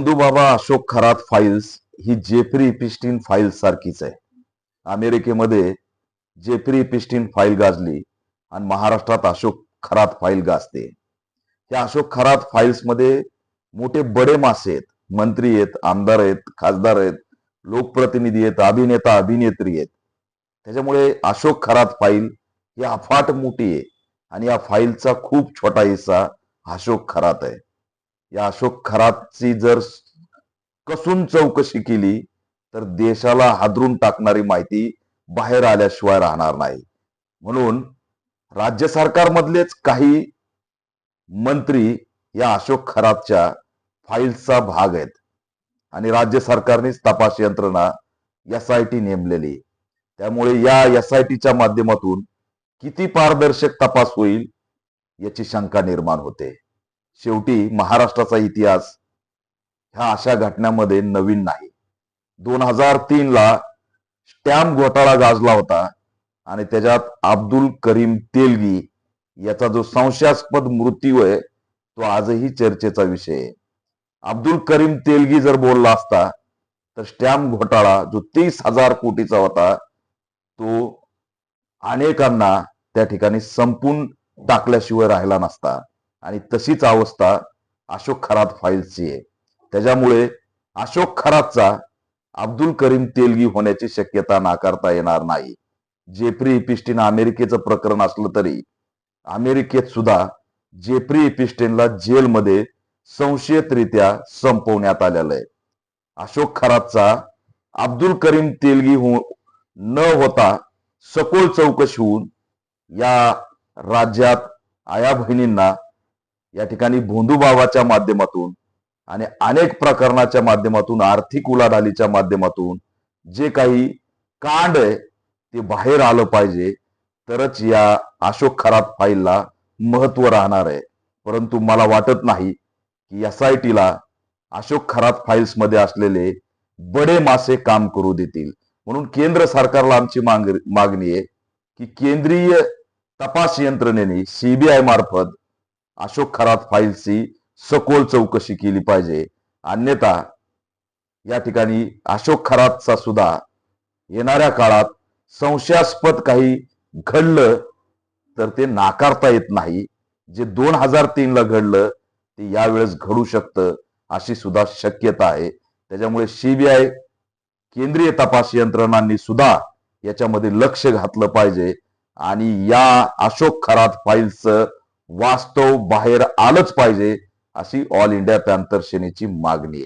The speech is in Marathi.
भोंदूबाबा अशोक खरात फाईल्स ही जेफ्री इपिस्टीन फाईल्स सारखीच आहे. अमेरिकेमध्ये जेफ्री इपिस्टीन फाईल गाजली आणि महाराष्ट्रात अशोक खरात फाईल गाजते. या अशोक खरात फाईल्स मध्ये मोठे बडे मासे आहेत. मंत्री आहेत, आमदार आहेत, खासदार आहेत, लोकप्रतिनिधी आहेत, अभिनेता अभिनेत्री आहेत. त्याच्यामुळे अशोक खरात फाईल ही अफाट मोठी आहे आणि या फाईलचा खूप छोटा हिस्सा अशोक खरात आहे. या अशोक खरातची जर कसून चौकशी केली तर देशाला हादरून टाकणारी माहिती बाहेर आल्याशिवाय राहणार नाही. म्हणून राज्य सरकारमधलेच काही मंत्री या अशोक खरातच्या फाईल्सचा भाग आहेत आणि राज्य सरकारनेच तपास यंत्रणा SIT नेमलेली. त्यामुळे या SITच्या माध्यमातून किती पारदर्शक तपास होईल याची शंका निर्माण होते. शेवटी महाराष्ट्राचा इतिहास ह्या अशा घटनांमध्ये नवीन नाही. 2003 ला स्टॅम्प घोटाळा गाजला होता आणि त्याच्यात अब्दुल करीम तेलगी याचा जो संशयास्पद मृत्यू आहे तो आजही चर्चेचा विषय आहे. अब्दुल करीम तेलगी जर बोलला असता तर स्टॅम्प घोटाळा जो 30,000 कोटीचा होता तो अनेकांना त्या ठिकाणी संपून टाकल्याशिवाय राहिला नसता आणि तशीच अवस्था अशोक खरात फाईल्सची आहे. त्याच्यामुळे अशोक खरातचा अब्दुल करीम तेलगी होण्याची शक्यता नाकारता येणार नाही. जेफ्री इपिस्टीन अमेरिकेचं प्रकरण असलं तरी अमेरिकेत सुद्धा जेफ्री इपिस्टीनला जेलमध्ये संशयितरित्या संपवण्यात आलेलं आहे. अशोक खरातचा अब्दुल करीम तेलगी न होता सखोल चौकशी होऊन या राज्यात आया बहिणींना या ठिकाणी भोंदूबाबाच्या माध्यमातून आणि अनेक प्रकरणाच्या माध्यमातून आर्थिक उलाढालीच्या माध्यमातून जे काही कांड आहे ते बाहेर आलं पाहिजे तरच या अशोक खरात फाईलला महत्व राहणार आहे. परंतु मला वाटत नाही की SITला अशोक खरात फाईल्स मध्ये असलेले बडे मासे काम करू देतील. म्हणून केंद्र सरकारला आमची मागणी आहे की केंद्रीय तपास यंत्रणेने CBI मार्फत अशोक खरात फाईल्सची सखोल चौकशी केली पाहिजे. अन्यथा या ठिकाणी अशोक खरातचा सुद्धा येणाऱ्या काळात संशयास्पद काही घडलं तर ते नाकारता येत नाही. जे 2003 ला घडलं ते यावेळेस घडू शकतं अशी सुद्धा शक्यता आहे. त्याच्यामुळे CBI केंद्रीय तपास यंत्रणांनी सुद्धा याच्यामध्ये लक्ष घातलं पाहिजे आणि या अशोक खरात फाईल्सचं वास्तव बाहेर आलंच पाहिजे अशी ऑल इंडिया पॅंथर सेनेची मागणी आहे.